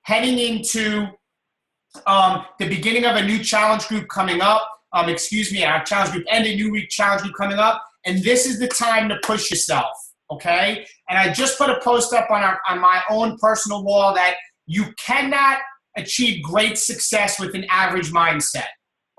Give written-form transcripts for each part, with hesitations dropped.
heading into the beginning of a new challenge group coming up. Our challenge group and a new week challenge group coming up. And this is the time to push yourself, okay? And I just put a post up on my own personal wall that you cannot achieve great success with an average mindset,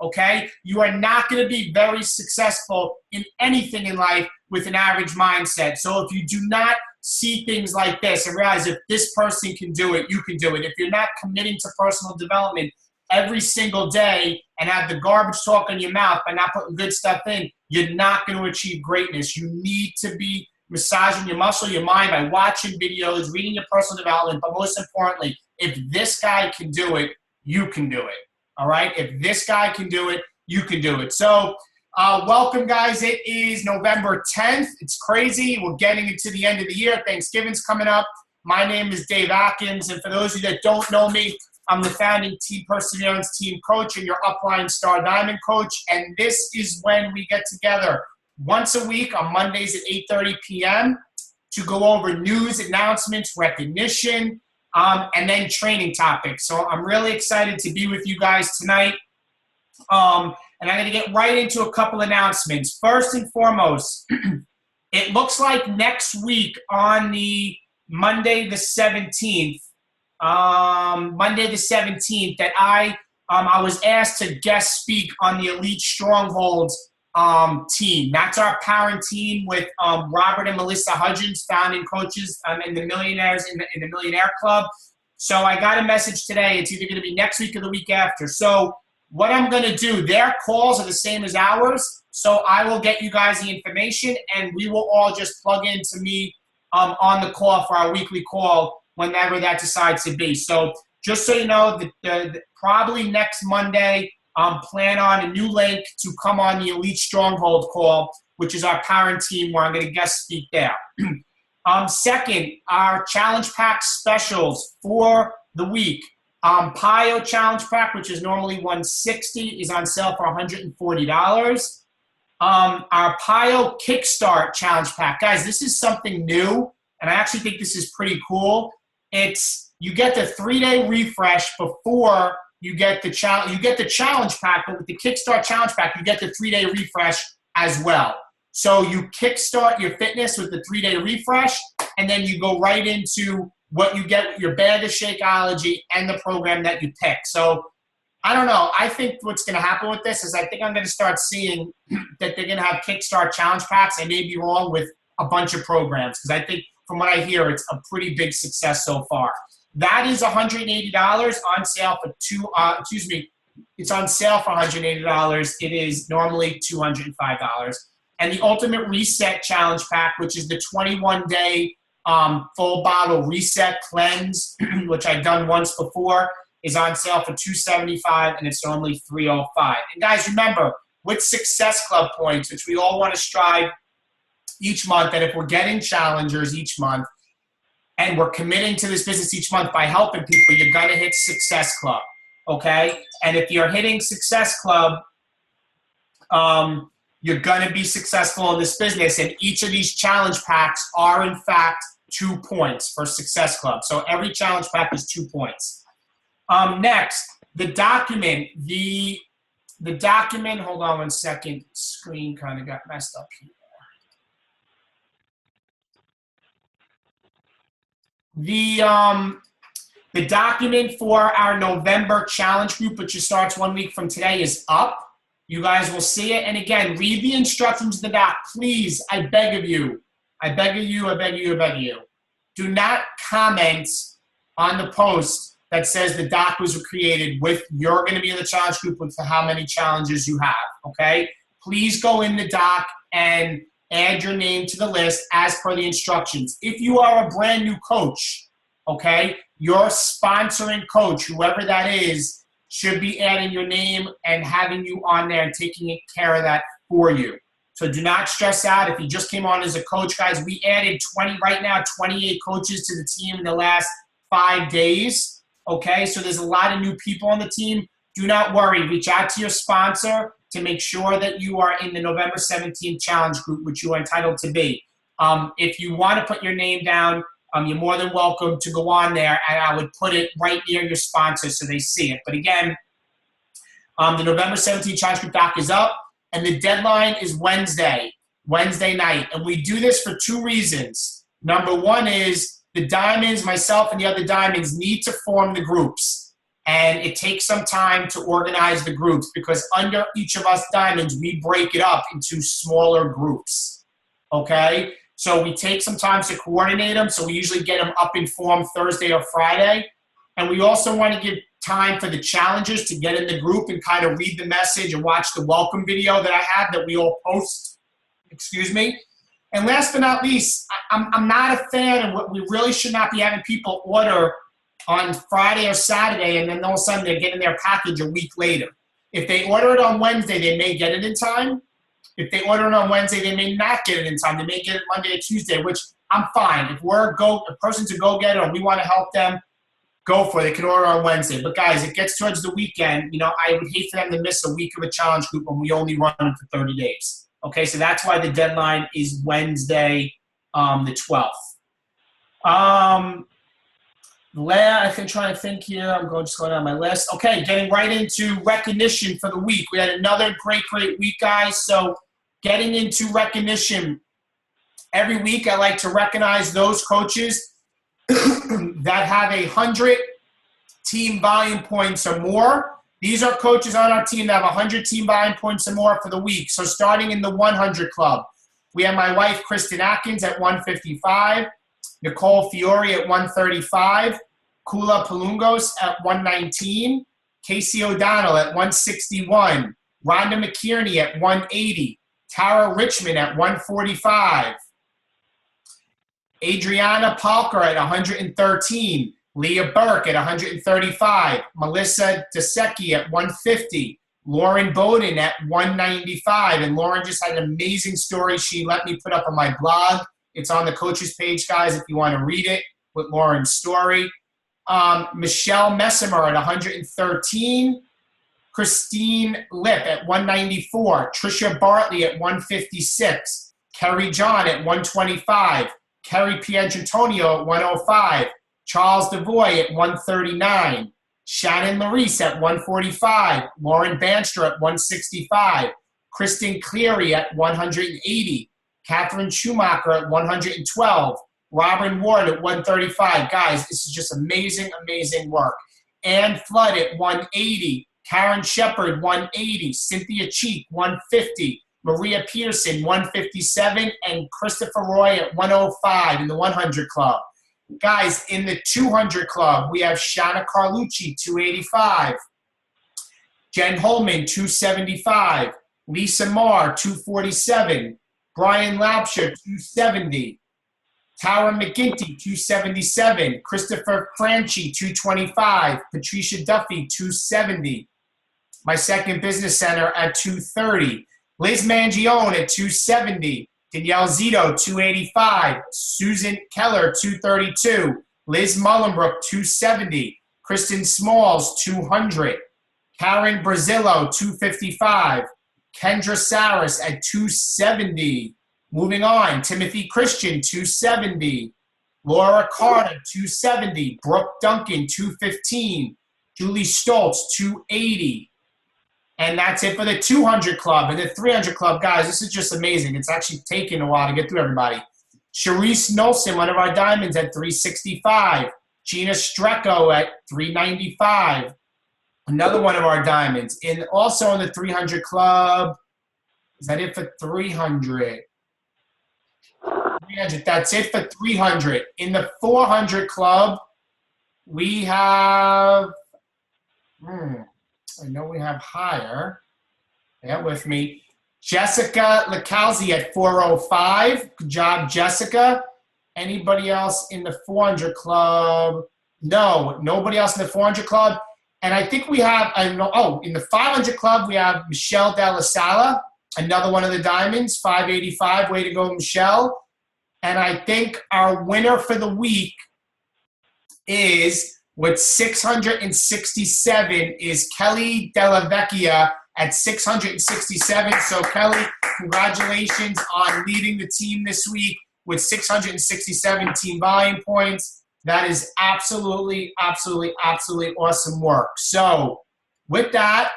okay? You are not going to be very successful in anything in life with an average mindset. So if you do not see things like this and realize if this person can do it, you can do it. If you're not committing to personal development every single day and have the garbage talk in your mouth by not putting good stuff in, you're not going to achieve greatness. You need to be massaging your muscle, your mind by watching videos, reading your personal development, but most importantly, if this guy can do it, you can do it, all right? If this guy can do it, you can do it. So welcome, guys. It is November 10th. It's crazy. We're getting into the end of the year. Thanksgiving's coming up. My name is Dave Atkins, and for those of you that don't know me, I'm the founding Team Perseverance team coach and your Upline Star Diamond coach, and this is when we get together once a week on Mondays at 8:30 p.m. to go over news, announcements, recognition, and then training topics. So I'm really excited to be with you guys tonight, and I'm going to get right into a couple announcements. First and foremost, it looks like next week on the Monday the 17th, that I was asked to guest speak on the Elite Strongholds team. That's our parent team with Robert and Melissa Hudgens, founding coaches in the Millionaires in the Millionaire Club. So I got a message today. It's either going to be next week or the week after. So what I'm going to do, their calls are the same as ours. So I will get you guys the information, and we will all just plug into me on the call for our weekly call whenever that decides to be. So just so you know, probably next Monday, plan on a new link to come on the Elite Stronghold call, which is our parent team where I'm going to guest speak there. Second, our Challenge Pack specials for the week. PIO Challenge Pack, which is normally $160, is on sale for $140. Our PIO Kickstart Challenge Pack. Guys, this is something new, and I actually think this is pretty cool. You get the 3-day refresh before you get the challenge. You get the challenge pack, but with the Kickstart Challenge Pack, you get the 3-day refresh as well. So you kickstart your fitness with the 3-day refresh, and then you go right into what you get with your bag of Shakeology and the program that you pick. So I don't know. I think what's going to happen with this is I think I'm going to start seeing that they're going to have Kickstart Challenge Packs. I may be wrong with a bunch of programs because I think from what I hear, it's a pretty big success so far. That is $180 on sale for it's on sale for $180. It is normally $205. And the Ultimate Reset Challenge Pack, which is the 21-day full bottle reset cleanse, which I've done once before, is on sale for $275, and it's normally $305. And guys, remember, with Success Club points, which we all want to strive each month, that if we're getting challengers each month and we're committing to this business each month by helping people, you're going to hit Success Club, okay? And if you're hitting Success Club, you're going to be successful in this business, and each of these challenge packs are, in fact, 2 points for Success Club. So every challenge pack is 2 points. Next, the document. The document, hold on one second. Screen kind of got messed up here. The document for our November challenge group, which starts 1 week from today, is up. You guys will see it. And again, read the instructions in the doc. Please, I beg of you. I beg of you, I beg of you, I beg of you. Do not comment on the post that says the doc was created with you're going to be in the challenge group with how many challenges you have, okay? Please go in the doc and add your name to the list as per the instructions. If you are a brand new coach, okay, your sponsoring coach, whoever that is, should be adding your name and having you on there and taking care of that for you. So do not stress out. If you just came on as a coach, guys, we added 28 coaches to the team in the last 5 days, okay? So there's a lot of new people on the team. Do not worry. Reach out to your sponsor to make sure that you are in the November 17th challenge group, which you are entitled to be. If you want to put your name down, you're more than welcome to go on there, and I would put it right near your sponsor so they see it. But again, the November 17th Challenge Group doc is up, and the deadline is Wednesday night. And we do this for two reasons. Number one is the Diamonds, myself and the other Diamonds, need to form the groups. And it takes some time to organize the groups because under each of us Diamonds, we break it up into smaller groups, okay? So we take some time to coordinate them. So we usually get them up in form Thursday or Friday. And we also want to give time for the challengers to get in the group and kind of read the message and watch the welcome video that I have that we all post. Excuse me. And last but not least, I'm not a fan, and we really should not be having people order on Friday or Saturday, and then all of a sudden they're getting their package a week later. If they order it on Wednesday, they may get it in time. If they order it on Wednesday, they may not get it in time. They may get it Monday or Tuesday, which I'm fine. If we're a person's a go-getter and we want to help them, go for it. They can order on Wednesday. But, guys, it gets towards the weekend. You know, I would hate for them to miss a week of a challenge group when we only run them for 30 days. Okay, so that's why the deadline is Wednesday, the 12th. I've been trying to think here. I'm just going down my list. Okay, getting right into recognition for the week. We had another great week, guys. So getting into recognition. Every week I like to recognize those coaches that have 100 team volume points or more. These are coaches on our team that have 100 team volume points or more for the week. So starting in the 100 club, we have my wife, Kristen Atkins, at 155, Nicole Fiore at 135, Kula Palungos at 119, Casey O'Donnell at 161, Rhonda McKierney at 180, Tara Richmond at 145, Adriana Palker at 113, Leah Burke at 135, Melissa DeSecchi at 150, Lauren Bowden at 195, and Lauren just had an amazing story she let me put up on my blog. It's on the coaches page, guys, if you want to read it with Lauren's story. Michelle Messimer at 113, Christine Lip at 194, Trisha Bartley at 156, Kerry John at 125, Kerry Pietrantonio at 105, Charles DeVoy at 139, Shannon Larice at 145, Lauren Banster at 165, Kristen Cleary at 180, Catherine Schumacher at 112, Robin Ward at 135. Guys, this is just amazing, amazing work. Ann Flood at 180, Karen Shepard 180, Cynthia Cheek 150, Maria Peterson 157, and Christopher Roy at 105 in the 100 club. Guys, in the 200 club, we have Shanna Carlucci, 285. Jen Holman, 275. Lisa Marr, 247. Brian Lapsher, 270. Tara McGinty, 277. Christopher Franchi, 225. Patricia Duffy, 270. My second business center at 230. Liz Mangione at 270. Danielle Zito, 285. Susan Keller, 232. Liz Mullenbrook, 270. Kristen Smalls, 200. Karen Brazillo, 255. Kendra Saris at 270. Moving on, Timothy Christian, 270. Laura Carter, 270. Brooke Duncan, 215. Julie Stoltz, 280. And that's it for the 200 club. And the 300 club, guys, this is just amazing. It's actually taken a while to get through everybody. Sharice Nolson, one of our diamonds, at 365. Gina Strecco at 395. Another one of our diamonds. And also in the 300 club, is that it for 300? 300, that's it for 300. In the 400 club, we have, I know we have higher. Bear with me. Jessica Lacalzi at 405. Good job, Jessica. Anybody else in the 400 club? No, nobody else in the 400 club. And I think we have, in the 500 club, we have Michelle Della Sala, another one of the diamonds, 585. Way to go, Michelle. And I think our winner for the week is, with 667, is Kelly Della Vecchia at 667. So, Kelly, congratulations on leading the team this week. with 667 team volume points. That is absolutely, absolutely, absolutely awesome work. So with that,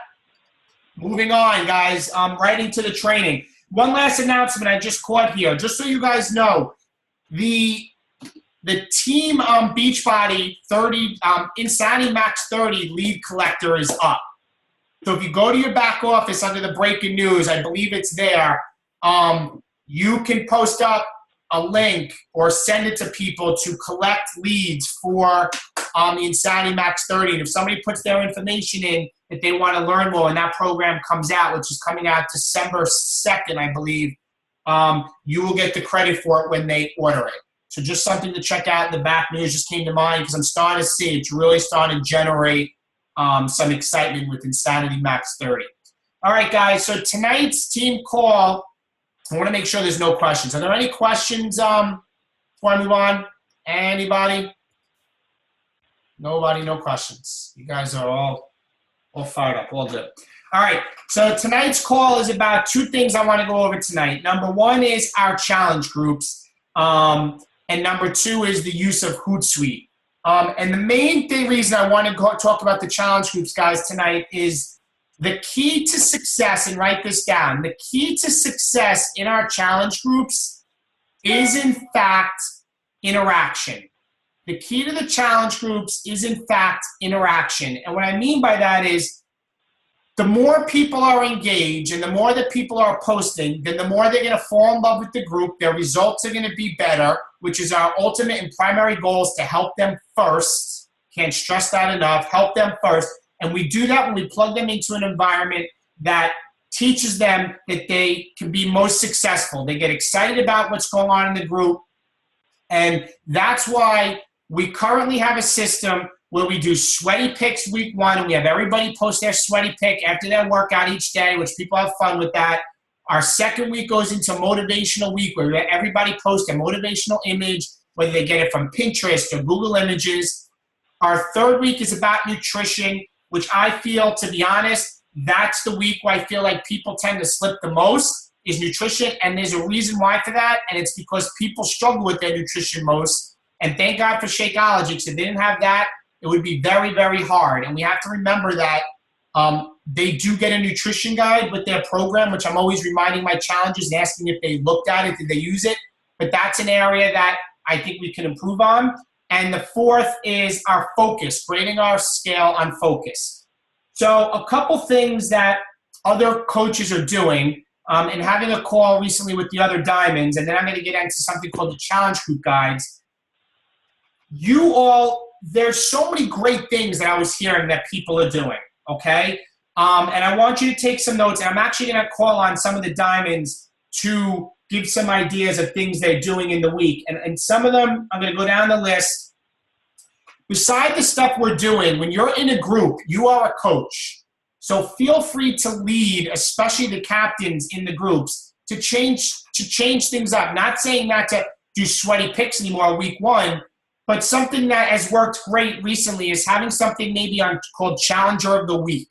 moving on, guys, right into the training. One last announcement I just caught here, just so you guys know, the team Beachbody 30 Insanity Max 30 lead collector is up. So if you go to your back office under the breaking news, I believe it's there, you can post up a link or send it to people to collect leads for the Insanity Max 30. And if somebody puts their information in that they want to learn more and that program comes out, which is coming out December 2nd, I believe, you will get the credit for it when they order it. So just something to check out in the back news just came to mind because I'm starting to see it's really starting to generate some excitement with Insanity Max 30. All right, guys, so tonight's team call, I want to make sure there's no questions. Are there any questions before I move on? Anybody? Nobody, no questions. You guys are all fired up, all good. All right, so tonight's call is about two things I want to go over tonight. Number one is our challenge groups, and number two is the use of Hootsuite. And the main reason I want to talk about the challenge groups, guys, tonight is the key to success, and write this down, the key to success in our challenge groups is, in fact, interaction. The key to the challenge groups is, in fact, interaction. And what I mean by that is the more people are engaged and the more that people are posting, then the more they're going to fall in love with the group. Their results are going to be better, which is our ultimate and primary goal, is to help them first. Can't stress that enough. Help them first. And we do that when we plug them into an environment that teaches them that they can be most successful. They get excited about what's going on in the group. And that's why we currently have a system where we do sweaty picks week one, and we have everybody post their sweaty pick after their workout each day, which people have fun with that. Our second week goes into motivational week, where everybody posts a motivational image, whether they get it from Pinterest or Google Images. Our third week is about nutrition, which I feel, to be honest, that's the week where I feel like people tend to slip the most, is nutrition. And there's a reason why for that, and it's because people struggle with their nutrition most. And thank God for Shakeology, because if they didn't have that, it would be very, very hard. And we have to remember that they do get a nutrition guide with their program, which I'm always reminding my challengers and asking if they looked at it, did they use it? But that's an area that I think we can improve on. And the fourth is our focus, grading our scale on focus. So a couple things that other coaches are doing, and having a call recently with the other diamonds, and then I'm going to get into something called the challenge group guides. You all, there's so many great things that I was hearing that people are doing, okay? And I want you to take some notes, and I'm actually going to call on some of the diamonds to give some ideas of things they're doing in the week. And some of them, I'm going to go down the list. Beside the stuff we're doing, when you're in a group, you are a coach. So feel free to lead, especially the captains in the groups, to change things up. Not saying not to do sweaty picks anymore week one, but something that has worked great recently is having something maybe called Challenger of the Week.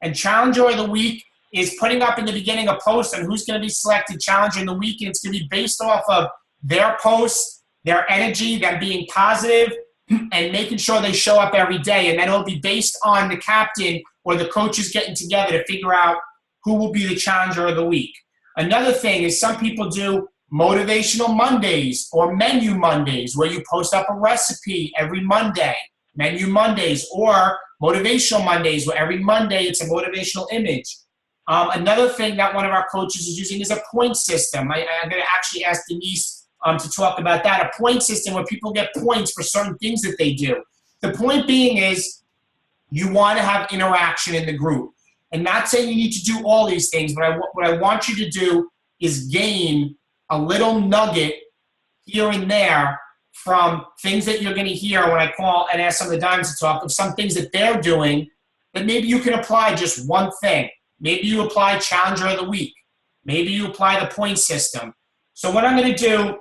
And Challenger of the Week is putting up in the beginning a post on who's going to be selected Challenger in the Week, and it's going to be based off of their posts, their energy, them being positive, and making sure they show up every day. And then it'll be based on the captain or the coaches getting together to figure out who will be the Challenger of the Week. Another thing is some people do Motivational Mondays or Menu Mondays, where you post up a recipe every Monday, Menu Mondays, or Motivational Mondays, where every Monday it's a motivational image. Another thing that one of our coaches is using is a point system. I'm going to actually ask Denise to talk about that, a point system where people get points for certain things that they do. The point being is you want to have interaction in the group. And not saying you need to do all these things, but what I want you to do is gain a little nugget here and there from things that you're going to hear when I call and ask some of the diamonds to talk, of some things that they're doing that maybe you can apply just one thing. Maybe you apply Challenger of the Week. Maybe you apply the point system. So what I'm going to do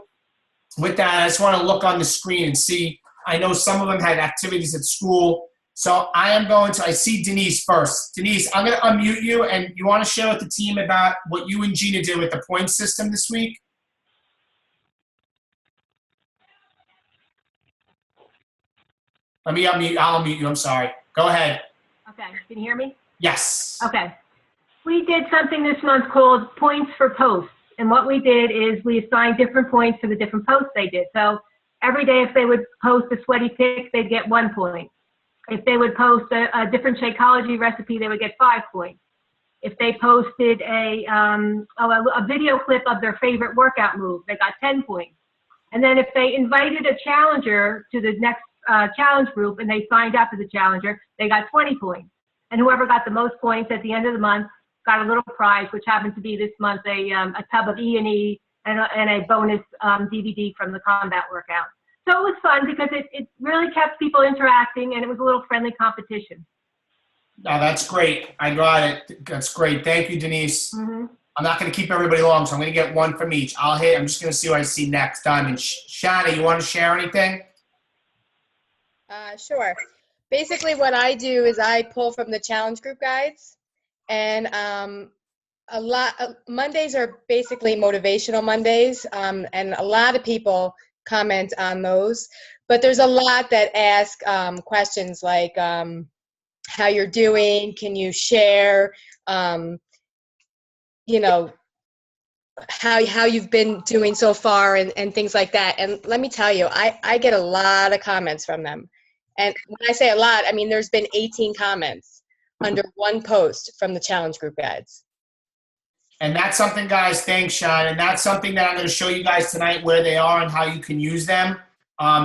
with that, I just want to look on the screen and see. I know some of them had activities at school. So I see Denise first. Denise, I'm going to unmute you, and you want to share with the team about what you and Gina did with the point system this week? Let me unmute. I'll unmute you. I'm sorry. Go ahead. Okay, can you hear me? Yes. Okay. We did something this month called points for posts. And what we did is we assigned different points for the different posts they did. So every day if they would post a sweaty pic, they'd get 1 point. If they would post a different Shakeology recipe, they would get 5 points. If they posted a video clip of their favorite workout move, they got 10 points. And then if they invited a challenger to the next challenge group and they signed up as a challenger, they got 20 points. And whoever got the most points at the end of the month got a little prize, which happened to be this month a tub of E&E and a bonus DVD from the combat workout. So it was fun because it really kept people interacting, and it was a little friendly competition. No, that's great. I got it. That's great. Thank you, Denise. Mm-hmm. I'm not going to keep everybody long, so I'm going to get one from each. I'm just going to see what I see next time. And Shana, you want to share anything? Sure. Basically, what I do is I pull from the challenge group guides, and Mondays are basically motivational Mondays, and a lot of people comment on those. But there's a lot that ask questions like how you're doing, can you share, you know, how you've been doing so far and things like that. And let me tell you, I get a lot of comments from them. And when I say a lot, I mean there's been 18 comments under one post from the challenge group guides. And that's something, guys, thanks, Sean. And that's something that I'm going to show you guys tonight where they are and how you can use them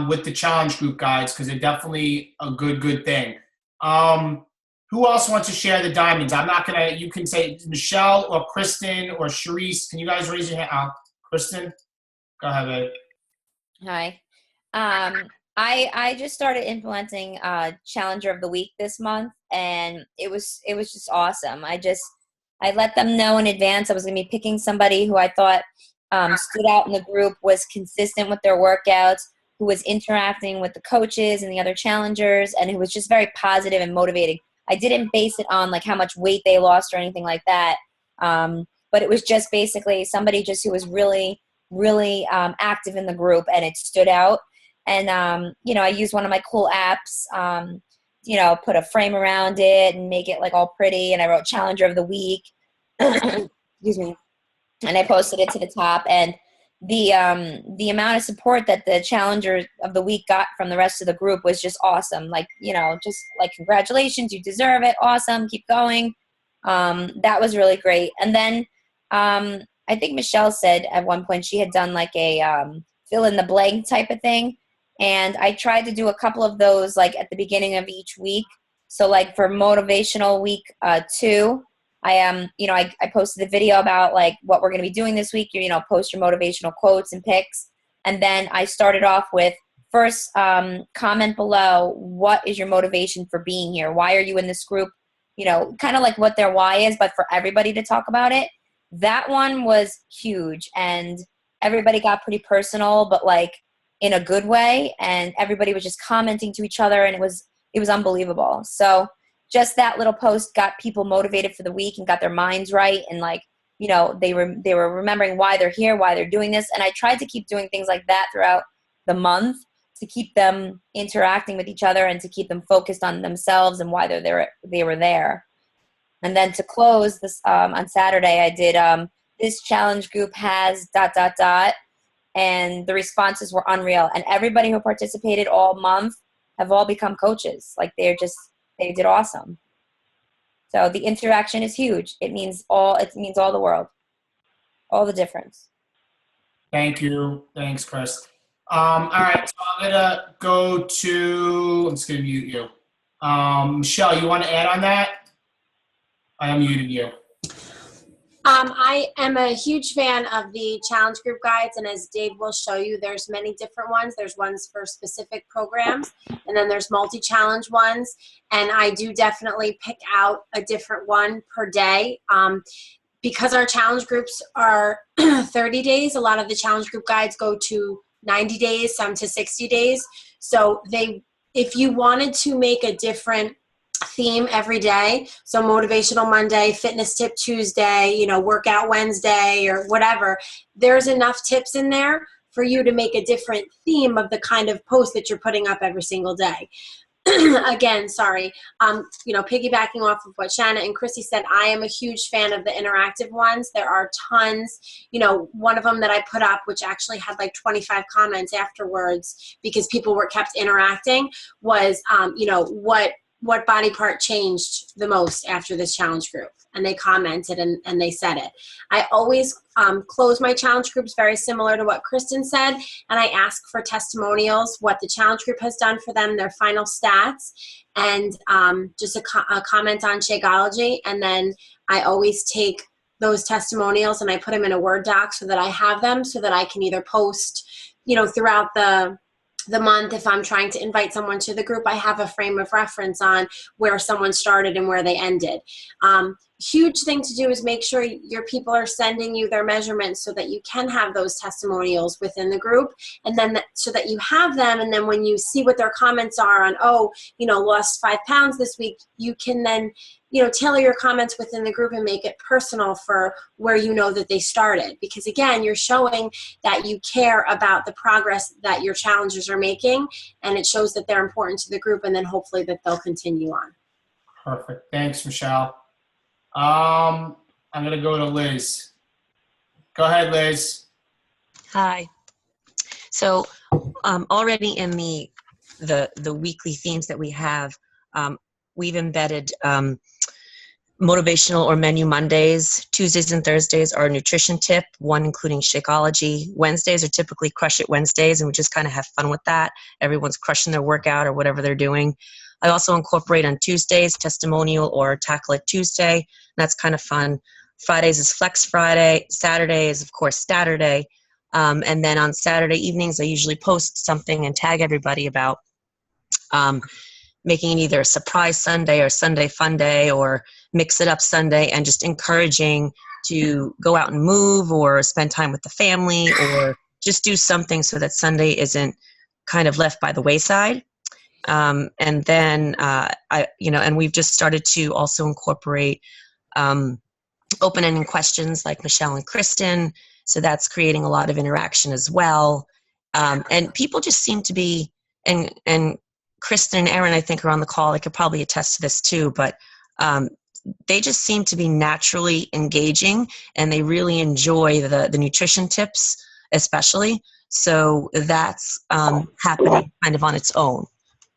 with the challenge group guides, because they're definitely a good thing. Who else wants to share the diamonds? I'm not going to, you can say Michelle or Kristen or Sharice. Can you guys raise your hand? Kristen, go ahead, babe. Hi. I just started implementing Challenger of the Week this month, and it was just awesome. I let them know in advance I was going to be picking somebody who I thought stood out in the group, was consistent with their workouts, who was interacting with the coaches and the other challengers, and who was just very positive and motivating. I didn't base it on like how much weight they lost or anything like that, but it was just basically somebody just who was really, really active in the group, and it stood out. And, I used one of my cool apps, put a frame around it and make it like all pretty. And I wrote Challenger of the Week, excuse me. And I posted it to the top. And the amount of support that the Challenger of the Week got from the rest of the group was just awesome. Like, just like, congratulations, you deserve it. Awesome. Keep going. That was really great. And then, I think Michelle said at one point she had done like a, fill in the blank type of thing. And I tried to do a couple of those like at the beginning of each week. So like for motivational week 2, I posted a video about like what we're going to be doing this week. Post your motivational quotes and pics. And then I started off with first comment below, what is your motivation for being here? Why are you in this group? Kind of like what their why is, but for everybody to talk about it. That one was huge, and everybody got pretty personal, but like in a good way, and everybody was just commenting to each other, and it was unbelievable. So just that little post got people motivated for the week and got their minds right, and like, they were remembering why they're here, why they're doing this. And I tried to keep doing things like that throughout the month to keep them interacting with each other and to keep them focused on themselves and why they were there. And then to close this on Saturday, I did this challenge group has ... And the responses were unreal. And everybody who participated all month have all become coaches. Like they did awesome. So the interaction is huge. It means all the world, all the difference. Thank you. Thanks, Chris. All right, so I'm gonna go to, I'm just gonna mute you. Michelle, you want to add on that? I unmuted you. I am a huge fan of the challenge group guides, and as Dave will show you, there's many different ones. There's ones for specific programs, and then there's multi-challenge ones, and I do definitely pick out a different one per day. Because our challenge groups are 30 days, a lot of the challenge group guides go to 90 days, some to 60 days. So if you wanted to make a different theme every day, so motivational Monday, fitness tip Tuesday, workout Wednesday, or whatever, there's enough tips in there for you to make a different theme of the kind of post that you're putting up every single day. again, sorry, piggybacking off of what Shanna and Chrissy said, I am a huge fan of the interactive ones. There are tons, one of them that I put up, which actually had like 25 comments afterwards because people were kept interacting, was, what body part changed the most after this challenge group? And they commented and they said it. I always close my challenge groups very similar to what Kristen said, and I ask for testimonials, what the challenge group has done for them, their final stats, and just a comment on Shakeology. And then I always take those testimonials and I put them in a Word doc so that I have them so that I can either post, throughout the month. If I'm trying to invite someone to the group, I have a frame of reference on where someone started and where they ended. Huge thing to do is make sure your people are sending you their measurements so that you can have those testimonials within the group, and then so that you have them, and then when you see what their comments are on, lost 5 pounds this week, you can then tailor your comments within the group and make it personal for where that they started. Because again, you're showing that you care about the progress that your challengers are making, and it shows that they're important to the group, and then hopefully that they'll continue on. Perfect. Thanks, Michelle. I'm going to go to Liz. Go ahead, Liz. Hi. So already in the weekly themes that we have, we've embedded motivational or menu Mondays. Tuesdays and Thursdays are a nutrition tip, one including Shakeology. Wednesdays are typically Crush It Wednesdays, and we just kind of have fun with that. Everyone's crushing their workout or whatever they're doing. I also incorporate on Tuesdays testimonial or Tackle It Tuesday. That's kind of fun. Fridays is Flex Friday. Saturday is, of course, Saturday. And then on Saturday evenings, I usually post something and tag everybody about making it either a surprise Sunday or Sunday fun day or mix it up Sunday, and just encouraging to go out and move or spend time with the family or just do something so that Sunday isn't kind of left by the wayside. And then, and we've just started to also incorporate open-ended questions like Michelle and Kristen. So that's creating a lot of interaction as well. And people just seem to be, and Kristen and Erin, I think, are on the call. I could probably attest to this too, but they just seem to be naturally engaging, and they really enjoy the nutrition tips, especially. So that's happening kind of on its own.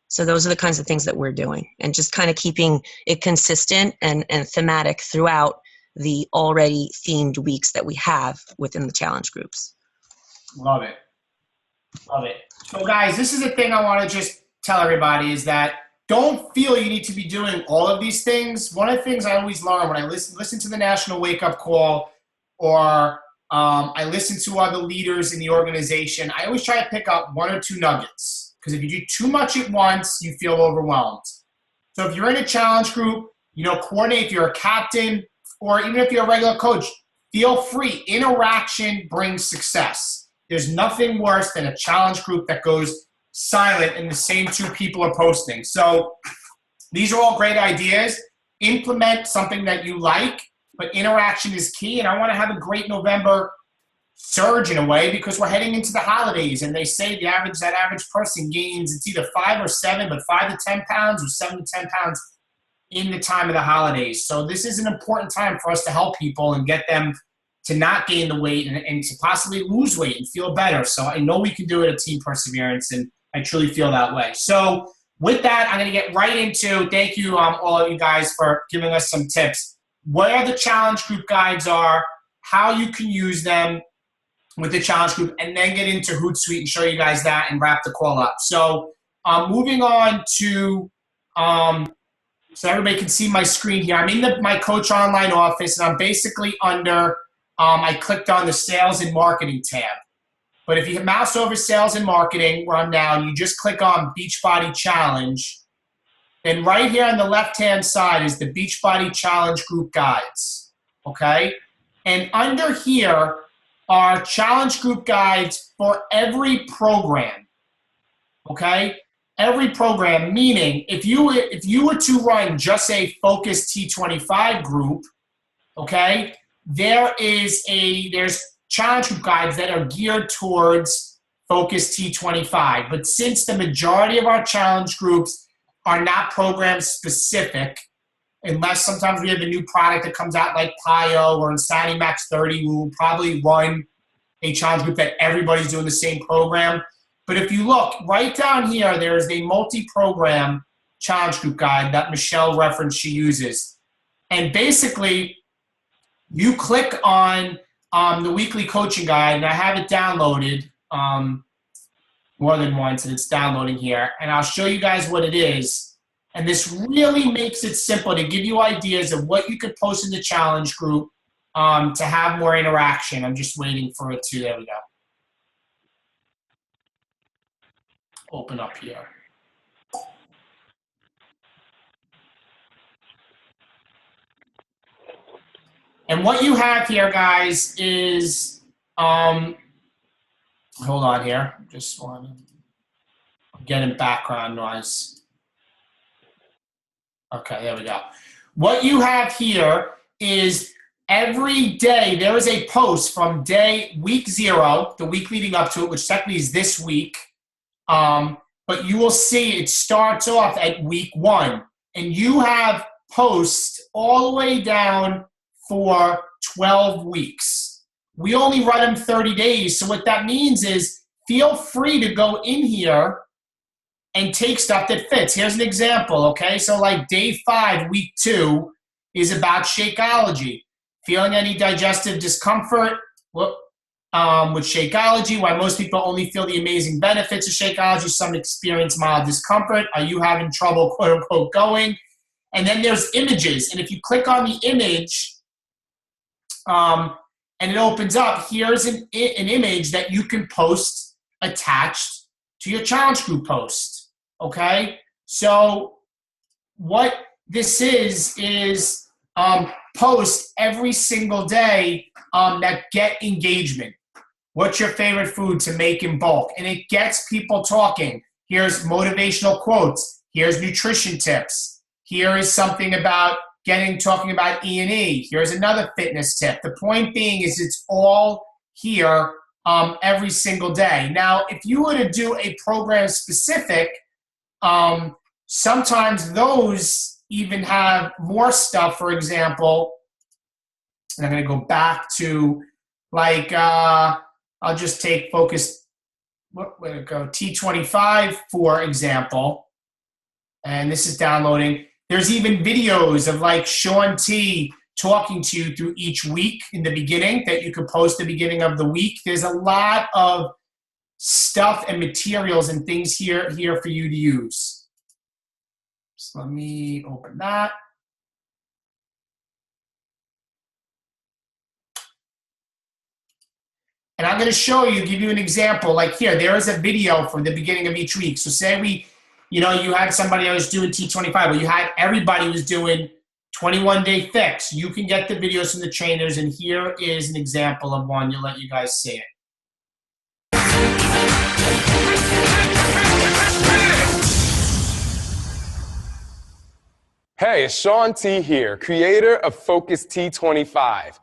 So those are the kinds of things that we're doing, and just kind of keeping it consistent and thematic throughout the already themed weeks that we have within the challenge groups. Love it. Love it. So guys, this is the thing I want to just tell everybody is that don't feel you need to be doing all of these things. One of the things I always learn when I listen to the National Wake Up Call, or I listen to other leaders in the organization, I always try to pick up 1 or 2 nuggets. Because if you do too much at once, you feel overwhelmed. So if you're in a challenge group, coordinate. If you're a captain, or even if you're a regular coach, feel free. Interaction brings success. There's nothing worse than a challenge group that goes silent and the same 2 people are posting. So these are all great ideas. Implement something that you like, but interaction is key. And I want to have a great November surge in a way, because we're heading into the holidays, and they say that average person gains, it's either 5 or 7, but 5 to 10 pounds or 7 to 10 pounds in the time of the holidays. So this is an important time for us to help people and get them to not gain the weight and to possibly lose weight and feel better. So I know we can do it at Team Perseverance, and I truly feel that way. So with that, I'm going to get right into, thank you all of you guys for giving us some tips. Where the challenge group guides are, how you can use them with the challenge group, and then get into Hootsuite and show you guys that and wrap the call up. So moving on to, so everybody can see my screen here. I'm in my Coach Online office, and I'm basically under, I clicked on the Sales and Marketing tab. But if you mouse over Sales and Marketing, where I'm now, you just click on Beachbody Challenge. And right here on the left-hand side is the Beachbody Challenge Group Guides, okay? And under here are challenge group guides for every program, okay? Every program, meaning if you were to run just a Focus T25 group, okay, there's challenge group guides that are geared towards Focus T25. But since the majority of our challenge groups are not program specific, unless sometimes we have a new product that comes out like Pio or Insanity Max 30, we will probably run a challenge group that everybody's doing the same program. But if you look right down here, there is a multi-program challenge group guide that Michelle referenced she uses. And basically, you click on the weekly coaching guide, and I have it downloaded more than once, and it's downloading here. And I'll show you guys what it is. And this really makes it simple to give you ideas of what you could post in the challenge group to have more interaction. I'm just waiting for it to, there we go. Open up here. And what you have here, guys, is, hold on here. Just want to get in background noise. Okay, there we go. What you have here is every day there is a post from week 0, the week leading up to it, which technically is this week. But you will see it starts off at week 1. And you have posts all the way down for 12 weeks. We only run them 30 days. So what that means is feel free to go in here and take stuff that fits. Here's an example, okay? So like day 5, week 2 is about Shakeology. Feeling any digestive discomfort with Shakeology, why most people only feel the amazing benefits of Shakeology, some experience mild discomfort. Are you having trouble, quote unquote, going? And then there's images. And if you click on the image, and it opens up, here's an image that you can post attached to your challenge group post, okay? So what this is post every single day that get engagement. What's your favorite food to make in bulk? And it gets people talking. Here's motivational quotes. Here's nutrition tips. Here is something about talking about E&E. Here's another fitness tip. The point being is it's all here every single day. Now, if you were to do a program specific, sometimes those even have more stuff. For example, and I'm going to go back to like, I'll just take focus, where to go, T25, for example. And this is downloading. There's even videos of like Sean T talking to you through each week in the beginning that you could post the beginning of the week. There's a lot of stuff and materials and things here for you to use. So let me open that. And I'm going to show you, give you an example. Like here, there is a video for the beginning of each week. So say you had somebody that was doing T25, or you had everybody was doing 21-day fix. You can get the videos from the trainers, and here is an example of one. You'll let you guys see it. Hey, it's Sean T here, creator of Focus T25.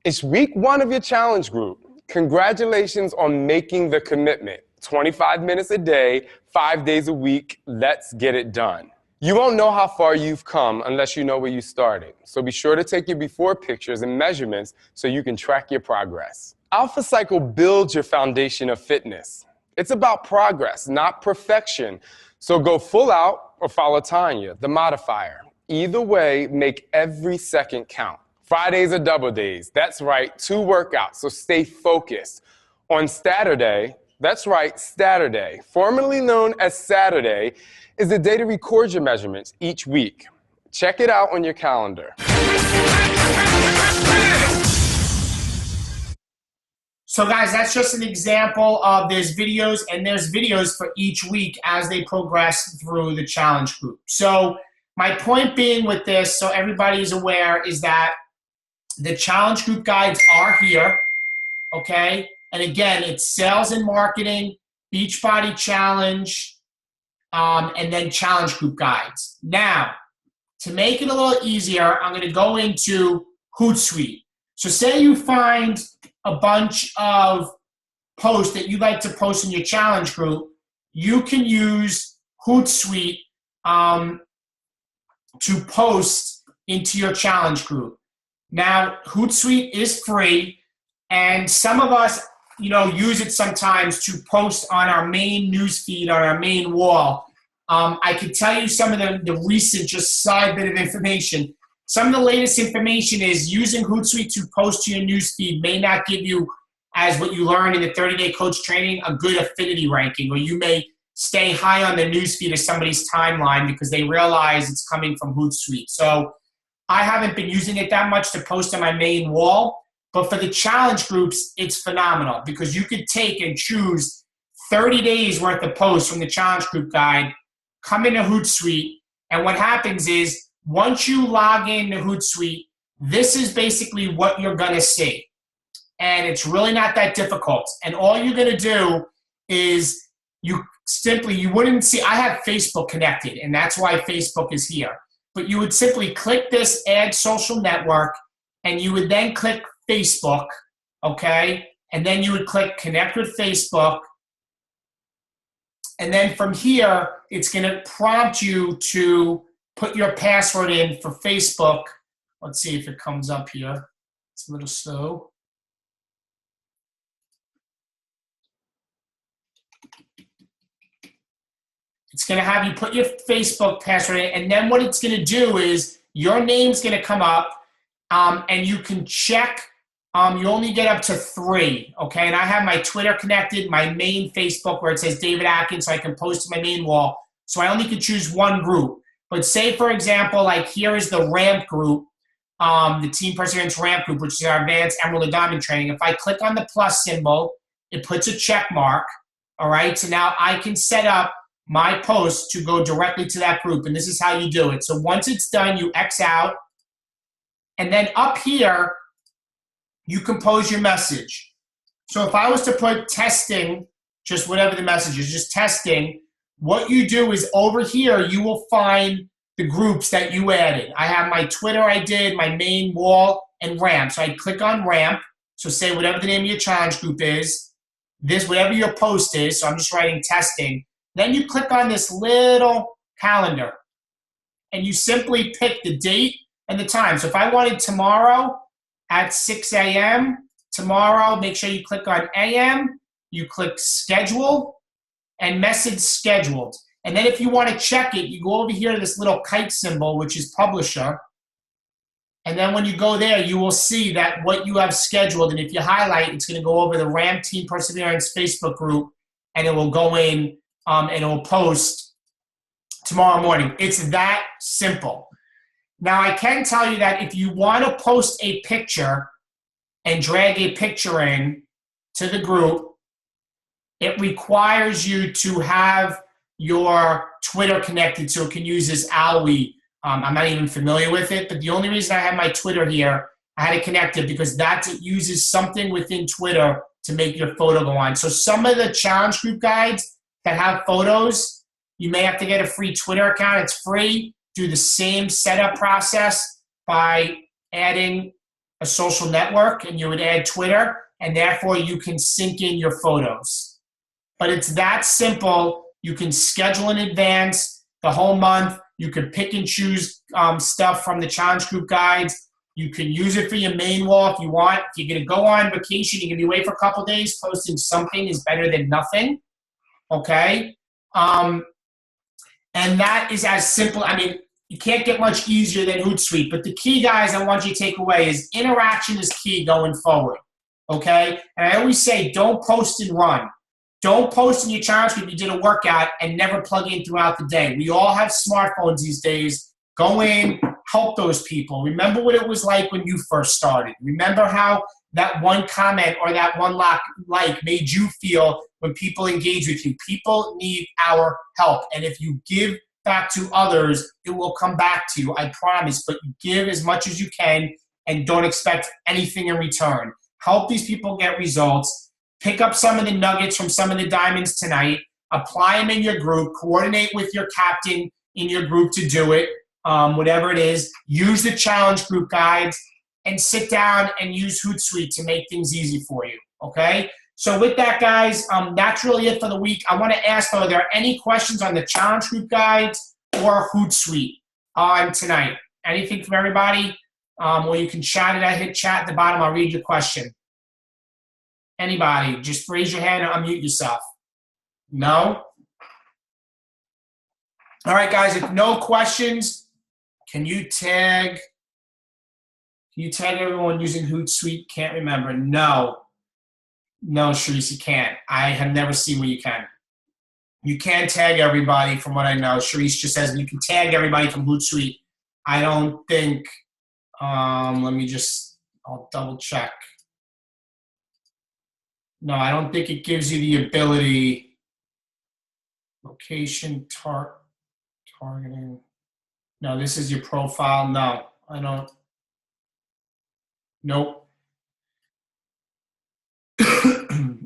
It's week 1 of your challenge group. Congratulations on making the commitment. 25 minutes a day, 5 days a week. Let's get it done. You won't know how far you've come unless you know where you started. So be sure to take your before pictures and measurements so you can track your progress. Alpha Cycle builds your foundation of fitness. It's about progress, not perfection. So go full out or follow Tanya, the modifier. Either way, make every second count. Fridays are double days. That's right, 2 workouts, so stay focused. On Saturday, that's right, Saturday, formerly known as Saturday, is the day to record your measurements each week. Check it out on your calendar. So guys, that's just an example of there's videos for each week as they progress through the challenge group. So my point being with this, so everybody is aware, is that the challenge group guides are here, okay? And again, it's sales and marketing, Beachbody challenge, and then challenge group guides. Now, to make it a little easier, I'm going to go into Hootsuite. So say you find a bunch of posts that you like to post in your challenge group, you can use Hootsuite to post into your challenge group. Now, Hootsuite is free, and some of us, use it sometimes to post on our main newsfeed, on our main wall. I can tell you some of the recent, just side bit of information. Some of the latest information is using Hootsuite to post to your newsfeed may not give you, as what you learned in the 30-day coach training, a good affinity ranking, or you may stay high on the newsfeed of somebody's timeline because they realize it's coming from Hootsuite. So I haven't been using it that much to post on my main wall, but for the challenge groups, it's phenomenal because you could take and choose 30 days worth of posts from the challenge group guide, come into Hootsuite, and what happens is once you log into Hootsuite, this is basically what you're going to see. And it's really not that difficult. And all you're going to do is you wouldn't see, I have Facebook connected, and that's why Facebook is here. But you would simply click this add social network, and you would then click Facebook, okay? And then you would click connect with Facebook. And then from here, it's going to prompt you to put your password in for Facebook. Let's see if it comes up here. It's a little slow. It's going to have you put your Facebook password in, and then what it's going to do is your name's going to come up, and you can check. You only get up to 3, okay? And I have my Twitter connected, my main Facebook where it says David Atkins, so I can post to my main wall. So I only can choose one group. But say, for example, like here is the RAMP group, the Team Perseverance RAMP group, which is our Advanced Emerald and Diamond Training. If I click on the plus symbol, it puts a check mark, all right? So now I can set up my post to go directly to that group, and this is how you do it. So once it's done, you X out, and then up here, you compose your message. So if I was to put testing, just whatever the message is, just testing, what you do is over here, you will find the groups that you added. I have my Twitter I did, my main wall, and RAMP. So I click on RAMP, so say whatever the name of your challenge group is, this, whatever your post is, so I'm just writing testing. Then you click on this little calendar, and you simply pick the date and the time. So if I wanted tomorrow at 6 a.m., tomorrow, make sure you click on AM, you click schedule, and message scheduled. And then if you want to check it, you go over here to this little kite symbol, which is publisher. And then when you go there, you will see that what you have scheduled. And if you highlight, it's going to go over the RAM Team Perseverance Facebook group, and it will go in and it will post tomorrow morning. It's that simple. Now, I can tell you that if you want to post a picture and drag a picture in to the group, it requires you to have your Twitter connected so it can use this Alwi. I'm not even familiar with it, but the only reason I have my Twitter here, I had it connected because it uses something within Twitter to make your photo go on. So some of the challenge group guides that have photos, you may have to get a free Twitter account. It's free. Do the same setup process by adding a social network, and you would add Twitter, and therefore you can sync in your photos. But it's that simple. You can schedule in advance the whole month. You can pick and choose stuff from the challenge group guides. You can use it for your main wall if you want. If you're going to go on vacation, you're going to be away for a couple of days, posting something is better than nothing, okay? And that is as simple. I mean, you can't get much easier than Hootsuite. But the key, guys, I want you to take away is interaction is key going forward, okay? And I always say don't post and run. Don't post in your challenge group you did a workout and never plug in throughout the day. We all have smartphones these days. Go in, help those people. Remember what it was like when you first started. Remember how that one comment or that one like made you feel when people engage with you. People need our help. And if you give back to others, it will come back to you, I promise. But give as much as you can and don't expect anything in return. Help these people get results. Pick up some of the nuggets from some of the diamonds tonight. Apply them in your group. Coordinate with your captain in your group to do it, whatever it is. Use the challenge group guides and sit down and use Hootsuite to make things easy for you, okay? So with that, guys, that's really it for the week. I want to ask, though, are there any questions on the challenge group guides or Hootsuite on tonight? Anything from everybody? Or you can chat it. Hit chat at the bottom. I'll read your question. Anybody? Just raise your hand or unmute yourself. No? All right, guys, if no questions, can you tag everyone using Hootsuite? Can't remember. No, Sharice, you can't. I have never seen where you can. You can tag everybody from what I know. Sharice just says you can tag everybody from Hootsuite. I don't think, I'll double check. No, I don't think it gives you the ability. Location, targeting. No, this is your profile. No, I don't. Nope.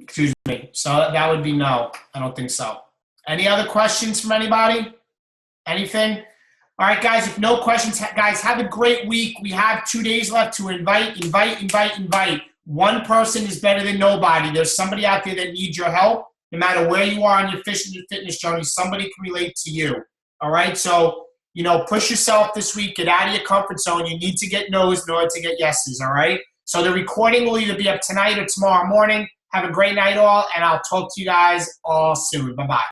Excuse me. So that would be no. I don't think so. Any other questions from anybody? Anything? All right, guys, if no questions, guys, have a great week. We have 2 days left to invite. One person is better than nobody. There's somebody out there that needs your help. No matter where you are on your fitness journey, somebody can relate to you. All right? So, push yourself this week. Get out of your comfort zone. You need to get no's in order to get yeses, all right? So the recording will either be up tonight or tomorrow morning. Have a great night all, and I'll talk to you guys all soon. Bye-bye.